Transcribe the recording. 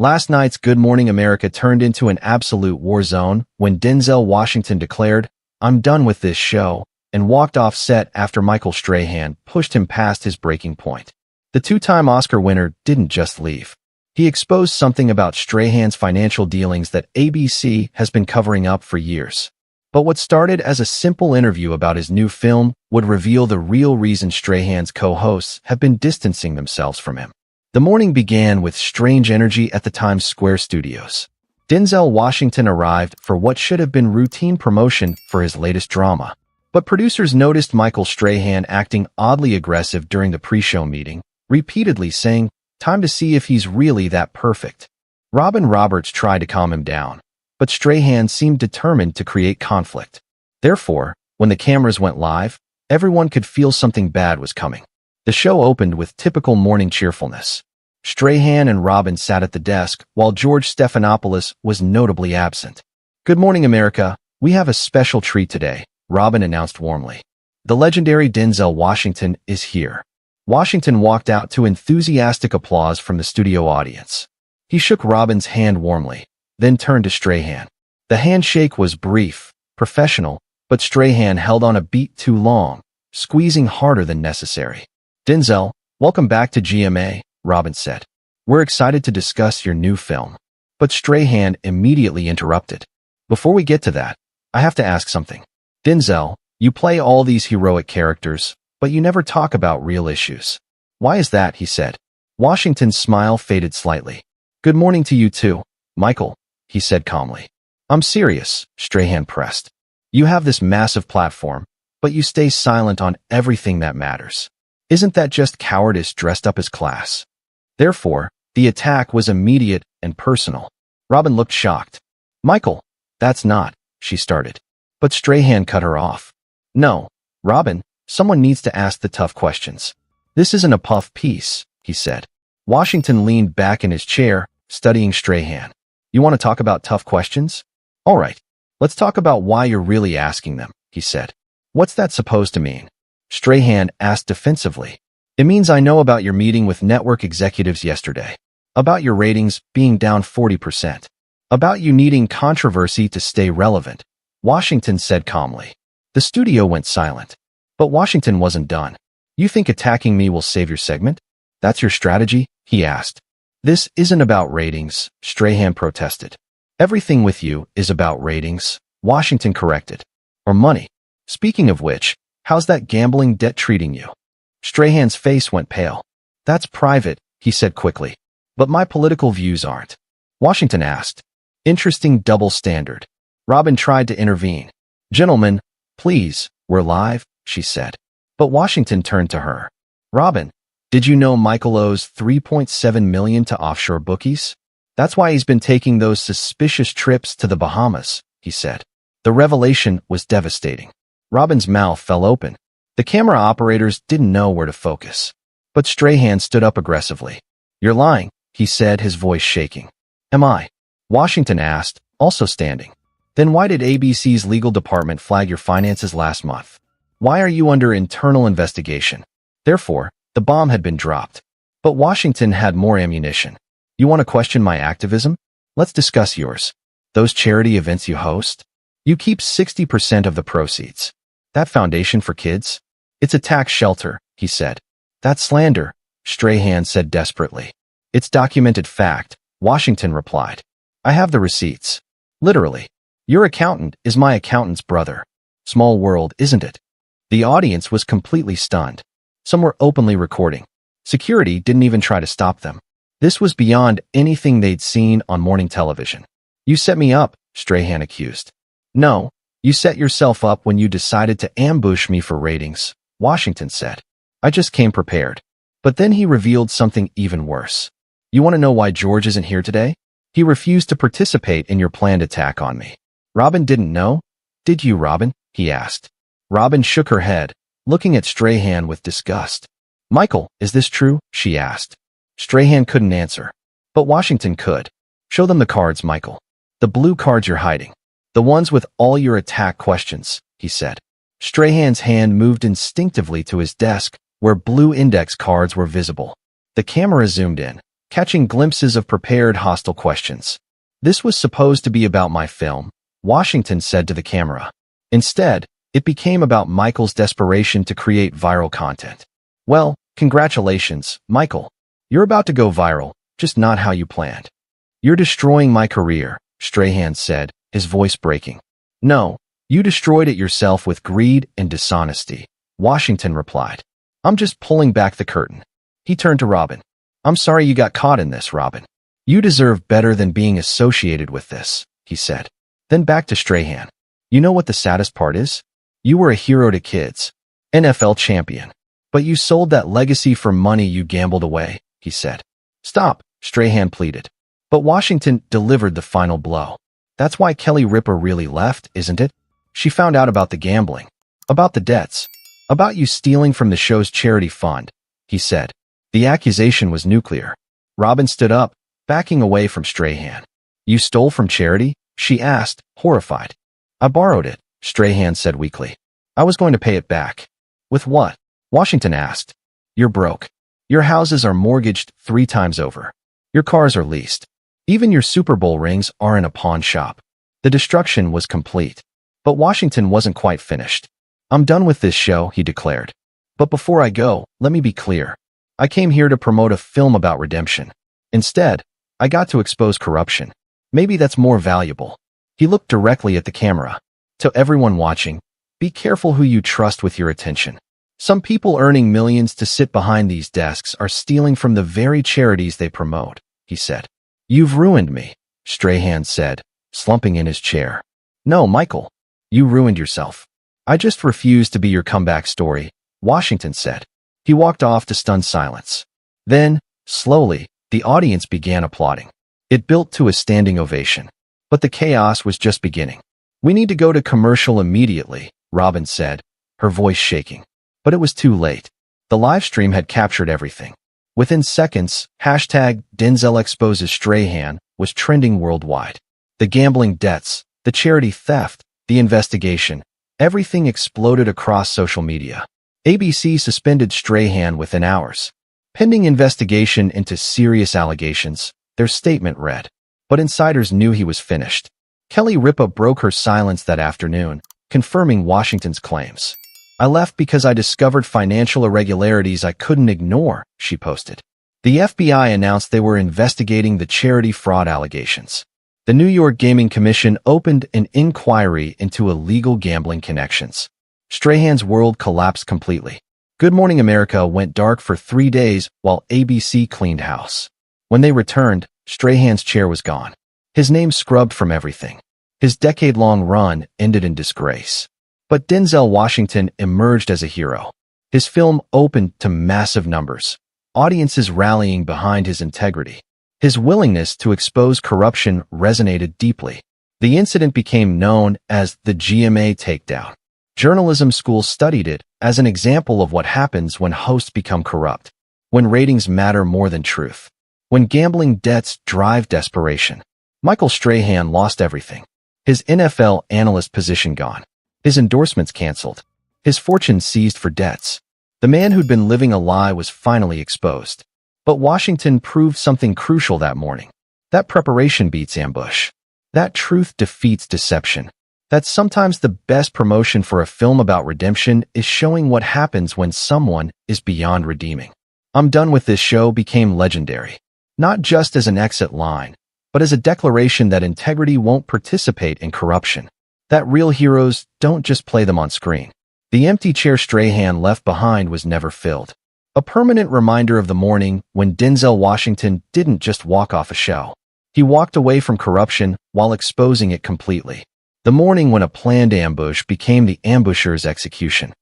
Last night's Good Morning America turned into an absolute war zone when Denzel Washington declared, "I'm done with this show," and walked off set after Michael Strahan pushed him past his breaking point. The two-time Oscar winner didn't just leave. He exposed something about Strahan's financial dealings that ABC has been covering up for years. But what started as a simple interview about his new film would reveal the real reason Strahan's co-hosts have been distancing themselves from him. The morning began with strange energy at the Times Square studios. Denzel Washington arrived for what should have been routine promotion for his latest drama. But producers noticed Michael Strahan acting oddly aggressive during the pre-show meeting, repeatedly saying, "Time to see if he's really that perfect." Robin Roberts tried to calm him down, but Strahan seemed determined to create conflict. Therefore, when the cameras went live, everyone could feel something bad was coming. The show opened with typical morning cheerfulness. Strahan and Robin sat at the desk, while George Stephanopoulos was notably absent. "Good morning, America. We have a special treat today," Robin announced warmly. "The legendary Denzel Washington is here." Washington walked out to enthusiastic applause from the studio audience. He shook Robin's hand warmly, then turned to Strahan. The handshake was brief, professional, but Strahan held on a beat too long, squeezing harder than necessary. "Denzel, welcome back to GMA," Robin said. "We're excited to discuss your new film." But Strahan immediately interrupted. "Before we get to that, I have to ask something. Denzel, you play all these heroic characters, but you never talk about real issues. Why is that?" he said. Washington's smile faded slightly. "Good morning to you too, Michael," he said calmly. "I'm serious," Strahan pressed. "You have this massive platform, but you stay silent on everything that matters. Isn't that just cowardice dressed up as class?" Therefore, the attack was immediate and personal. Robin looked shocked. "Michael, that's not," she started. But Strahan cut her off. "No, Robin, someone needs to ask the tough questions. This isn't a puff piece," he said. Washington leaned back in his chair, studying Strahan. "You want to talk about tough questions? All right, let's talk about why you're really asking them," he said. "What's that supposed to mean?" Strahan asked defensively. "It means I know about your meeting with network executives yesterday, about your ratings being down 40%, about you needing controversy to stay relevant," Washington said calmly. The studio went silent. But Washington wasn't done. "You think attacking me will save your segment? That's your strategy?" he asked. "This isn't about ratings," Strahan protested. "Everything with you is about ratings," Washington corrected. "Or money. Speaking of which, how's that gambling debt treating you?" Strahan's face went pale. "That's private," he said quickly. "But my political views aren't," Washington asked. Interesting double standard. Robin tried to intervene. "Gentlemen, please, we're live," she said. But Washington turned to her. "Robin, did you know Michael owes $3.7 million to offshore bookies? That's why he's been taking those suspicious trips to the Bahamas," he said. The revelation was devastating. Robin's mouth fell open. The camera operators didn't know where to focus. But Strahan stood up aggressively. "You're lying," he said, his voice shaking. "Am I?" Washington asked, also standing. "Then why did ABC's legal department flag your finances last month? Why are you under internal investigation?" Therefore, the bomb had been dropped. But Washington had more ammunition. "You want to question my activism? Let's discuss yours. Those charity events you host? You keep 60% of the proceeds. That foundation for kids? It's a tax shelter," he said. "That's slander," Strahan said desperately. "It's documented fact," Washington replied. "I have the receipts. Literally. Your accountant is my accountant's brother. Small world, isn't it?" The audience was completely stunned. Some were openly recording. Security didn't even try to stop them. This was beyond anything they'd seen on morning television. "You set me up," Strahan accused. "No, you set yourself up when you decided to ambush me for ratings," Washington said. "I just came prepared." But then he revealed something even worse. "You want to know why George isn't here today? He refused to participate in your planned attack on me." Robin didn't know? "Did you, Robin?" he asked. Robin shook her head, looking at Strahan with disgust. "Michael, is this true?" she asked. Strahan couldn't answer. But Washington could. "Show them the cards, Michael. The blue cards you're hiding. The ones with all your attack questions," he said. Strahan's hand moved instinctively to his desk, where blue index cards were visible. The camera zoomed in, catching glimpses of prepared hostile questions. This was supposed to be about my film, Washington said to the camera. Instead, it became about Michael's desperation to create viral content. Well, congratulations, Michael. You're about to go viral, just not how you planned. You're destroying my career, Strahan said, his voice breaking. No, you destroyed it yourself with greed and dishonesty, Washington replied. I'm just pulling back the curtain. He turned to Robin. I'm sorry you got caught in this, Robin. You deserve better than being associated with this, he said. Then back to Strahan. You know what the saddest part is? You were a hero to kids, NFL champion. But you sold that legacy for money you gambled away, he said. Stop, Strahan pleaded. But Washington delivered the final blow. That's why Kelly Ripa really left, isn't it? She found out about the gambling, about the debts, about you stealing from the show's charity fund, he said. The accusation was nuclear. Robin stood up, backing away from Strahan. You stole from charity? She asked, horrified. I borrowed it, Strahan said weakly. I was going to pay it back. With what? Washington asked. You're broke. Your houses are mortgaged 3 times over. Your cars are leased. Even your Super Bowl rings are in a pawn shop. The destruction was complete. But Washington wasn't quite finished. I'm done with this show, he declared. But before I go, let me be clear. I came here to promote a film about redemption. Instead, I got to expose corruption. Maybe that's more valuable. He looked directly at the camera. To everyone watching, be careful who you trust with your attention. Some people earning millions to sit behind these desks are stealing from the very charities they promote, he said. You've ruined me, Strahan said, slumping in his chair. No, Michael, you ruined yourself. I just refuse to be your comeback story, Washington said. He walked off to stunned silence. Then, slowly, the audience began applauding. It built to a standing ovation. But the chaos was just beginning. We need to go to commercial immediately, Robin said, her voice shaking. But it was too late. The live stream had captured everything. Within seconds, hashtag Denzel exposes Strahan was trending worldwide. The gambling debts, the charity theft, the investigation, everything exploded across social media. ABC suspended Strahan within hours. Pending investigation into serious allegations, their statement read. But insiders knew he was finished. Kelly Ripa broke her silence that afternoon, confirming Washington's claims. I left because I discovered financial irregularities I couldn't ignore, she posted. The FBI announced they were investigating the charity fraud allegations. The New York Gaming Commission opened an inquiry into illegal gambling connections. Strahan's world collapsed completely. Good Morning America went dark for 3 days while ABC cleaned house. When they returned, Strahan's chair was gone. His name scrubbed from everything. His decade-long run ended in disgrace. But Denzel Washington emerged as a hero. His film opened to massive numbers, audiences rallying behind his integrity. His willingness to expose corruption resonated deeply. The incident became known as the GMA takedown. Journalism schools studied it as an example of what happens when hosts become corrupt, when ratings matter more than truth, when gambling debts drive desperation. Michael Strahan lost everything. His NFL analyst position gone. His endorsements canceled. His fortune seized for debts. The man who'd been living a lie was finally exposed. But Washington proved something crucial that morning. That preparation beats ambush. That truth defeats deception. That sometimes the best promotion for a film about redemption is showing what happens when someone is beyond redeeming. I'm done with this show became legendary. Not just as an exit line, but as a declaration that integrity won't participate in corruption. That real heroes don't just play them on screen. The empty chair Strahan left behind was never filled. A permanent reminder of the morning when Denzel Washington didn't just walk off a show. He walked away from corruption while exposing it completely. The morning when a planned ambush became the ambusher's execution.